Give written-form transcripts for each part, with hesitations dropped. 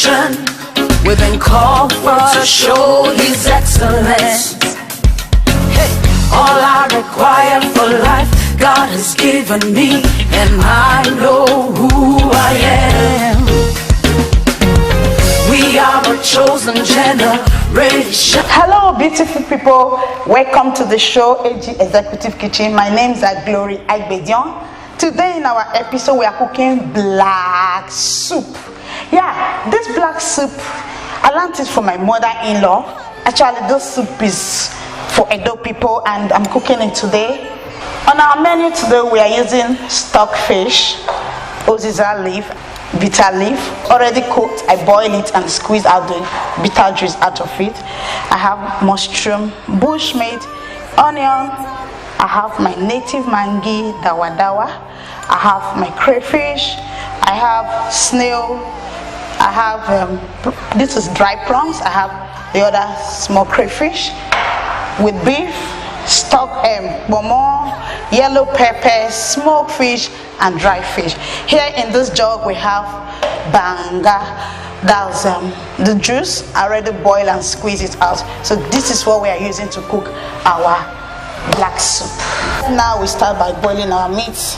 nation. We've been called for to show His excellence. Hey, all I require for life, God has given me, and I know who I am. We are a chosen generation. Hello, beautiful people. Welcome to the show, AG Executive Kitchen. My name is Glory Agbedion. Today in our episode, we are cooking black soup. Yeah, this black soup, I learned it from my mother-in-law. Actually, this soup is for Edo people, and I'm cooking it today. On our menu today, we are using stockfish, oziza leaf, bitter leaf, already cooked. I boil it and squeeze out the bitter juice out of it. I have mushroom, bushmeat, onion. I have my native mangi, dawa dawa. I have my crayfish. I have snail. I have, this is dry prawns. I have the other small crayfish with beef, stock, bomo, yellow pepper, smoked fish, and dry fish. Here in this jug we have banga. That's the juice. I already boil and squeeze it out. So this is what we are using to cook our black soup. Now we start by boiling our meat.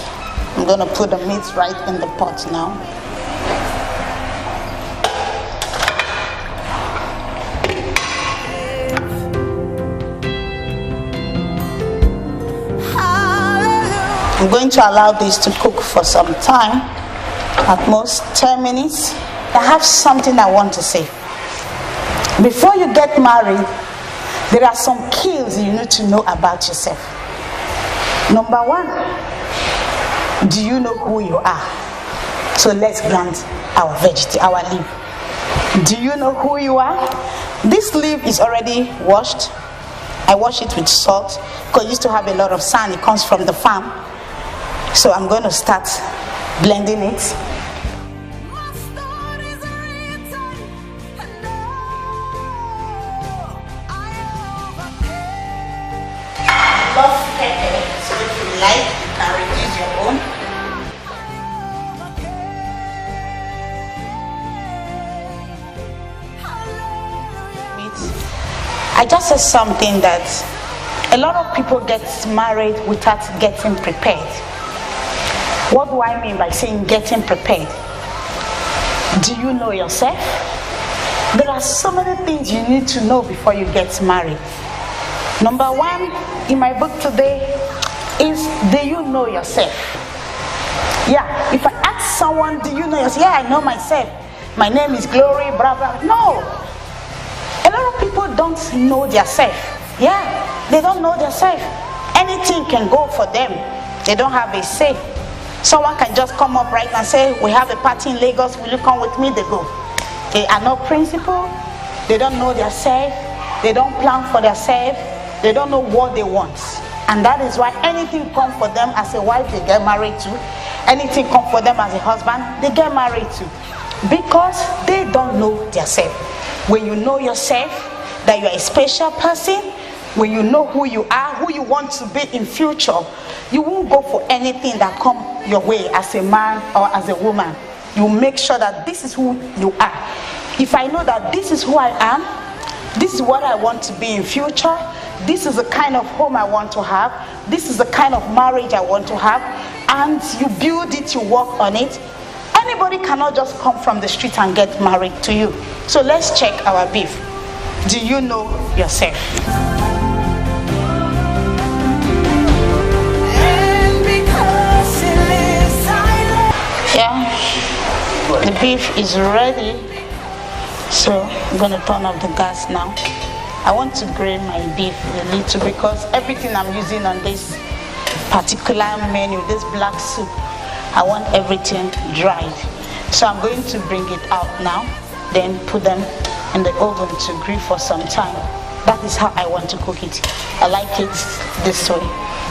I'm going to put the meat right in the pot now. I'm going to allow this to cook for some time, at most 10 minutes. I have something I want to say. Before you get married, there are some skills you need to know about yourself. Number one, do you know who you are? So let's grant our leaf. Do you know who you are? This leaf is already washed. I wash it with salt because it used to have a lot of sand. It comes from the farm. So I'm going to start blending it. I love pepper, so if you like, you can reduce your own. I just said something that a lot of people get married without getting prepared. What do I mean by saying getting prepared? Do you know yourself? There are so many things you need to know before you get married. Number one in my book today is, do you know yourself? Yeah, if I ask someone, do you know yourself? Yeah, I know myself. My name is Glory, blah, blah. No. A lot of people don't know themselves. Yeah, they don't know themselves. Anything can go for them. They don't have a say. Someone can just come up right and say, we have a party in Lagos, will you come with me? They go. They are no principle. They don't know themselves. They don't plan for themselves. They don't know what they want. And that is why anything comes for them as a wife, they get married to. Anything comes for them as a husband, they get married to. Because they don't know themselves. When you know yourself, that you are a special person, when you know who you are, who you want to be in future, you won't go for anything that comes your way as a man or as a woman. You make sure that this is who you are. If I know that this is who I am, this is what I want to be in future, this is the kind of home I want to have, this is the kind of marriage I want to have, and you build it, you work on it, anybody cannot just come from the street and get married to you. So let's check our beef. Do you know yourself? Yeah, the beef is ready, so I'm going to turn off the gas now. I want to grill my beef a little because everything I'm using on this particular menu, this black soup, I want everything dried. So I'm going to bring it out now, then put them in the oven to grill for some time. That is how I want to cook it. I like it this way.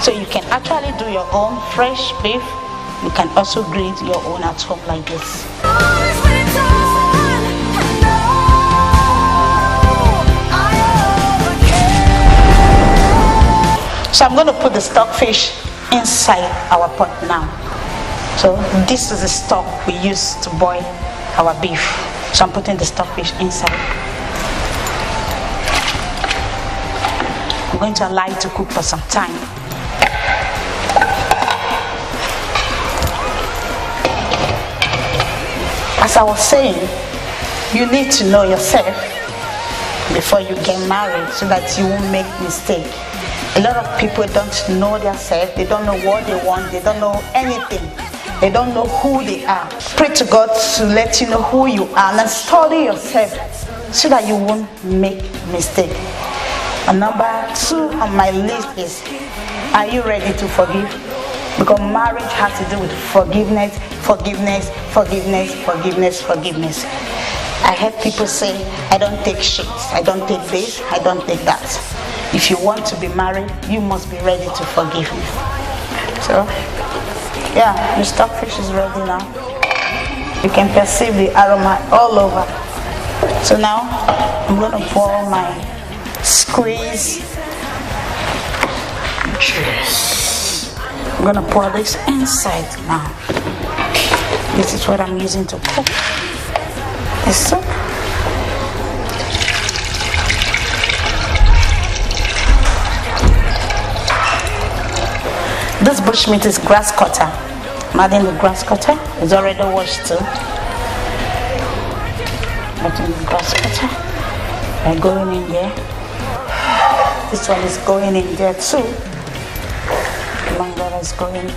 So you can actually do your own fresh beef. You can also grill your own at home like this. So I'm going to put the stockfish inside our pot now. So this is the stock we use to boil our beef. So I'm putting the stockfish inside. I'm going to allow it to cook for some time. As I was saying, you need to know yourself before you get married so that you won't make mistake. A lot of people don't know themselves, they don't know what they want, they don't know anything. They don't know who they are. Pray to God to let you know who you are and study yourself so that you won't make mistake. And number 2 on my list is, are you ready to forgive? Because marriage has to do with forgiveness, forgiveness, forgiveness, forgiveness, forgiveness. I heard people say, I don't take shit, I don't take this, I don't take that. If you want to be married, you must be ready to forgive me. So, yeah, the stockfish is ready now. You can perceive the aroma all over. So now, I'm going to pour my squeeze. Cheers. I'm going to pour this inside now. This is what I'm using to cook this soup. This bushmeat is grass cutter. I'm adding the grass cutter. It's already washed too. Adding the grass cutter. They're going in there. This one is going in there too. The mangala is going.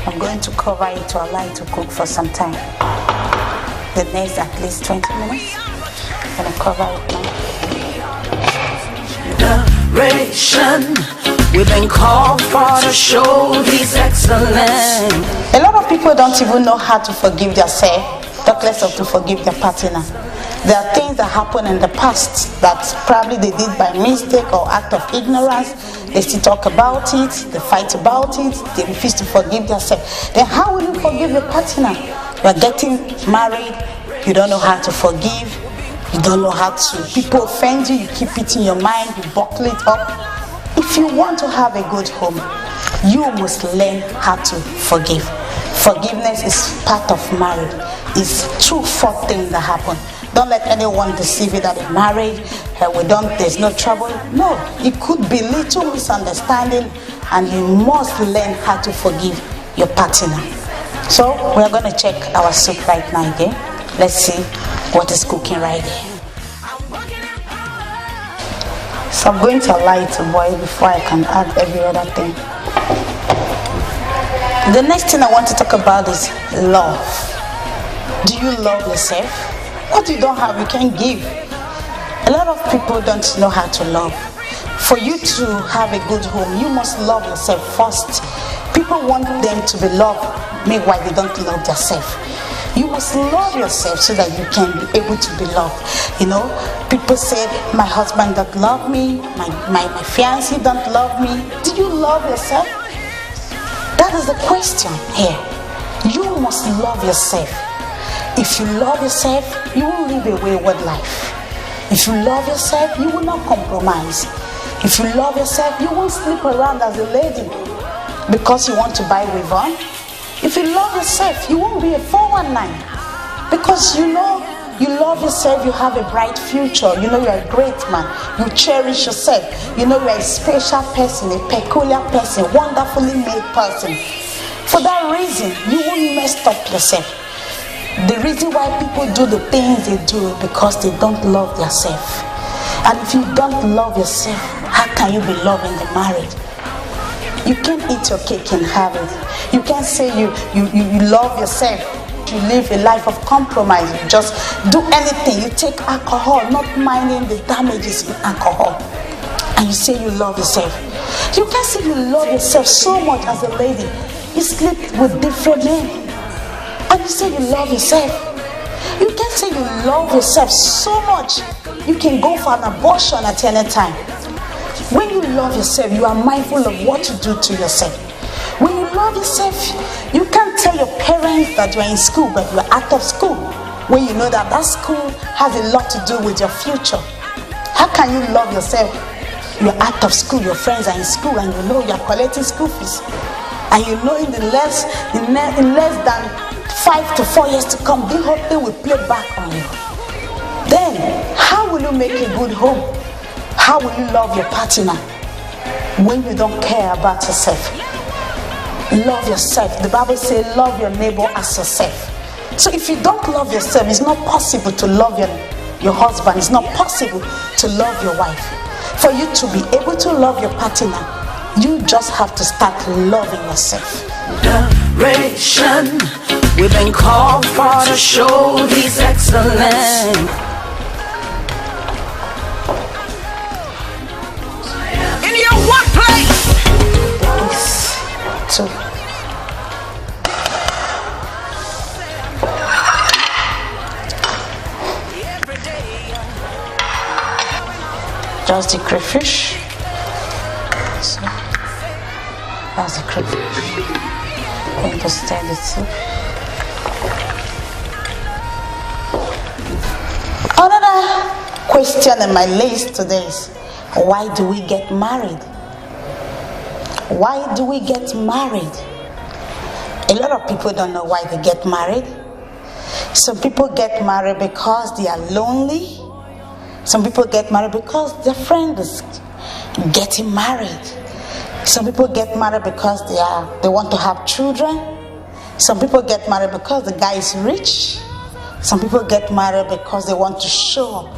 I'm going to cover it to allow it to cook for some time. The next at least 20 minutes. I'm going to cover it now. Generation, we've been called for to show His excellence. A lot of people don't even know how to forgive themselves, talk less of to forgive their partner. There are things that happened in the past that probably they did by mistake or act of ignorance. They still talk about it, they fight about it, they refuse to forgive themselves. Then how will you forgive your partner? You are getting married, you don't know how to forgive, you don't know how to, people offend you, you keep it in your mind, you buckle it up. If you want to have a good home, you must learn how to forgive. Forgiveness is part of marriage. It's true 4 things that happen. Don't let anyone deceive you that in marriage, there's no trouble. No, it could be little misunderstanding, and you must learn how to forgive your partner. So we're going to check our soup right now again. Let's see what is cooking right here. So I'm going to allow it to boil before I can add every other thing. The next thing I want to talk about is love. Do you love yourself? What you don't have, you can't give. A lot of people don't know how to love. For you to have a good home, you must love yourself first. People want them to be loved, meanwhile they don't love themselves. You must love yourself so that you can be able to be loved. You know, people say, my husband don't love me, my fiancé don't love me. Do you love yourself? That is the question here. You must love yourself. If you love yourself, you won't live a wayward life. If you love yourself, you will not compromise. If you love yourself, you won't sleep around as a lady because you want to buy Revon. If you love yourself, you won't be a 419 because you know you love yourself, you have a bright future. You know you're a great man. You cherish yourself. You know you're a special person, a peculiar person, wonderfully made person. For that reason, you won't mess up yourself. The reason why people do the things they do is because they don't love themselves. And if you don't love yourself, how can you be loving the marriage? You can't eat your cake and have it. You can't say you love yourself. You live a life of compromise. You just do anything. You take alcohol, not minding the damages in alcohol. And you say you love yourself. You can't say you love yourself so much as a lady. You sleep with different men. And you say you love yourself. You can't say you love yourself so much. You can go for an abortion at any time. When you love yourself, you are mindful of what you do to yourself. When you love yourself, you can't tell your parents that you are in school, but you are out of school. When you know that school has a lot to do with your future. How can you love yourself? you're out of school, your friends are in school, and you know you're collecting school fees, and you know in less than 5 to 4 years to come, the whole thing will play back on you. Then how will you make a good home? How will you love your partner when you don't care about yourself? Love yourself. The Bible says love your neighbor as yourself. So if you don't love yourself, it's not possible to love your husband. It's not possible to love your wife. For you to be able to love your partner, you just have to start loving yourself. Generation, we've been called for to show His excellence. In your workplace. So just the crayfish. So that's the crayfish. Going to stir the soup. Another question on my list today is, why do we get married? Why do we get married? A lot of people don't know why they get married. Some people get married because they are lonely. Some people get married because their friend is getting married. Some people get married because they want to have children. Some people get married because the guy is rich. Some people get married because they want to show up.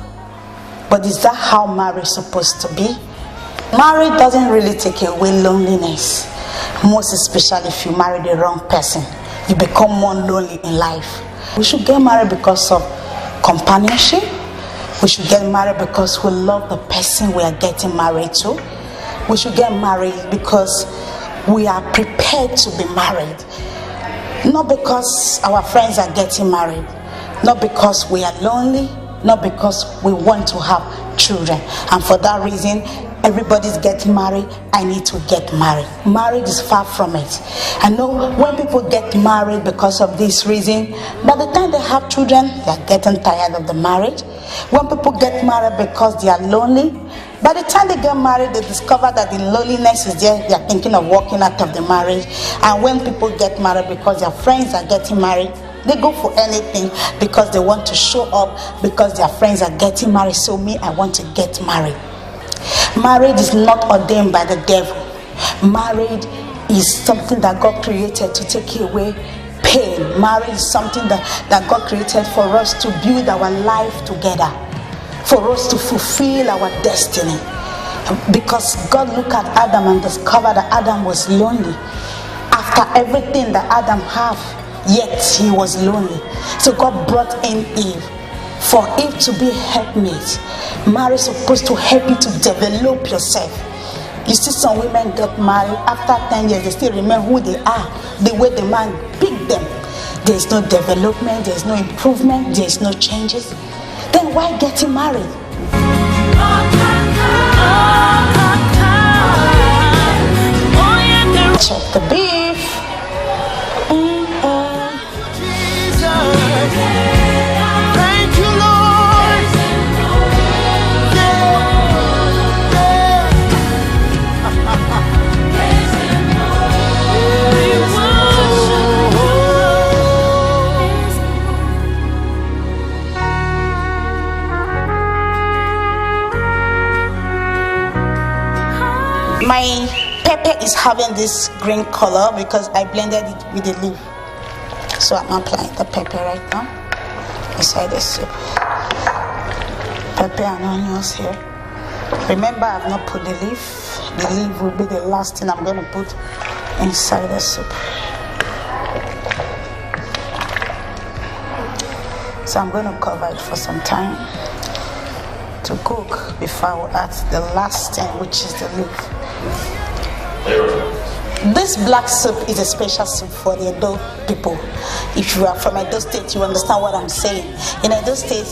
But is that how marriage is supposed to be? Marriage doesn't really take away loneliness. Most especially if you marry the wrong person, you become more lonely in life. We should get married because of companionship. We should get married because we love the person we are getting married to. We should get married because we are prepared to be married. Not because our friends are getting married. Not because we are lonely. Not because we want to have children. And for that reason, everybody's getting married. I need to get married. Marriage is far from it. I know when people get married because of this reason, by the time they have children, they are getting tired of the marriage. When people get married because they are lonely, by the time they get married, they discover that the loneliness is there. They are thinking of walking out of the marriage. And when people get married because their friends are getting married, they go for anything because they want to show up, because their friends are getting married. So me, I want to get married. Marriage is not ordained by the devil. Marriage is something that God created to take away pain. Marriage is something that God created for us to build our life together, for us to fulfill our destiny. Because God looked at Adam and discovered that Adam was lonely. After everything that Adam had, yet he was lonely. So God brought in Eve for Eve to be a helpmate. Marriage is supposed to help you to develop yourself. You see some women get married, after 10 years they still remember who they are, the way the man picked them. There is no development, there is no improvement, there is no changes. Then why getting married? Check the beef. Thank you, Lord. My pepper is having this green color because I blended it with the leaf. So I'm applying the pepper right now inside the soup. Pepper and onions here. Remember, I've not put the leaf. The leaf will be the last thing I'm going to put inside the soup. So I'm going to cover it for some time to cook before I will add the last thing, which is the leaf. This black soup is a special soup for the Edo people. If you are from Edo State, you understand what I'm saying. In Edo State,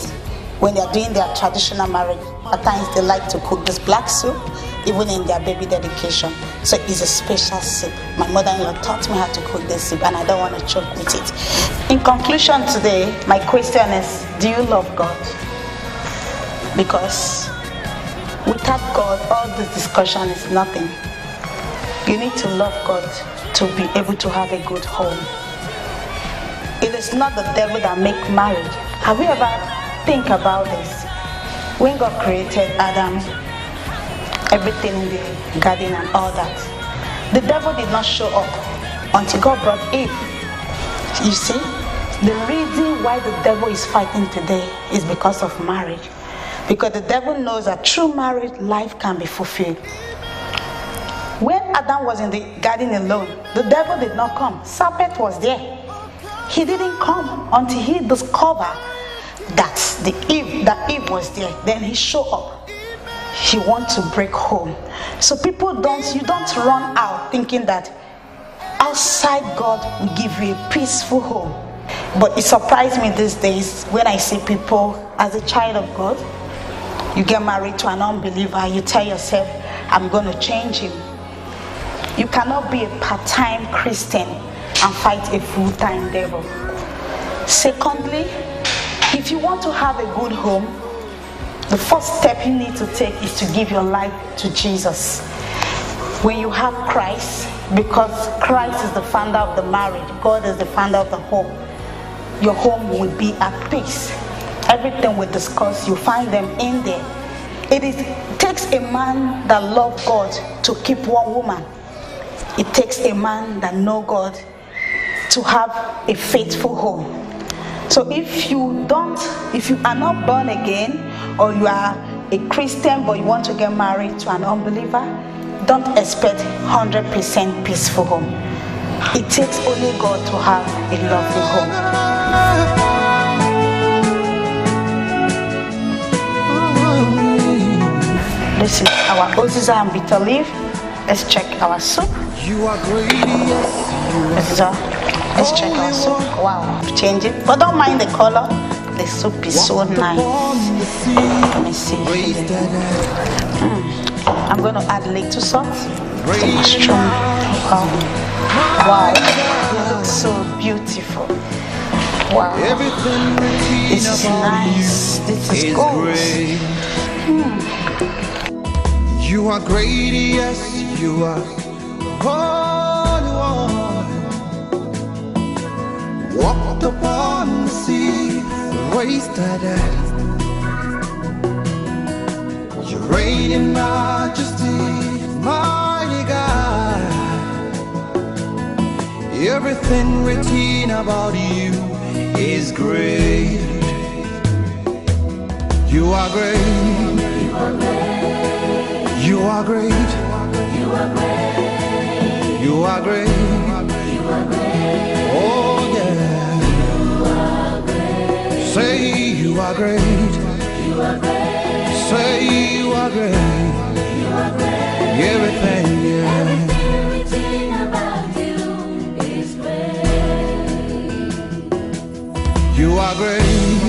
when they are doing their traditional marriage, at times they like to cook this black soup, even in their baby dedication. So it's a special soup. My mother-in-law taught me how to cook this soup, and I don't want to choke with it. In conclusion today, my question is, do you love God? Because Without God, all this discussion is nothing. You need to love God to be able to have a good home. It is not the devil that makes marriage. Have you ever think about this? When God created Adam, everything in the garden and all that, the devil did not show up until God brought Eve. You see, the reason why the devil is fighting today is because of marriage. Because the devil knows that through marriage, life can be fulfilled. When Adam was in the garden alone, the devil did not come. Serpent was there. He didn't come until he discovered that Eve was there. Then he showed up. He wants to break home. So you don't run out thinking that outside God will give you a peaceful home. But it surprised me these days when I see people as a child of God. You get married to an unbeliever, you tell yourself, I'm going to change him. You cannot be a part-time Christian and fight a full-time devil. Secondly, if you want to have a good home, the first step you need to take is to give your life to Jesus. When you have Christ, because Christ is the founder of the marriage, God is the founder of the home, your home will be at peace. Everything we discuss, you find them in there. It takes a man that loves God to keep one woman. It takes a man that knows God to have a faithful home. So if you are not born again, or you are a Christian but you want to get married to an unbeliever, don't expect 100% peaceful home. It takes only God to have a lovely home. This is our Oziza and bitter leaf. Let's check our soup. You are great, yes. Let's check our soup. Wow, change it. But don't mind the color. The soup is so nice. Let me see. I'm going to add little salt. The mushroom. Wow, it looks so beautiful. Wow, this is nice. This is good. You are great, yes, you are holy one. Walked upon the sea, wasted it. You reign in majesty, mighty God. Everything written about you is great. You are great. You are great. You are great. You are great. You are great. You are great. Oh yeah. You are great. Say you are great. You are great. Say you are great. You are great. Everything, yeah. Everything about you is great. You are great.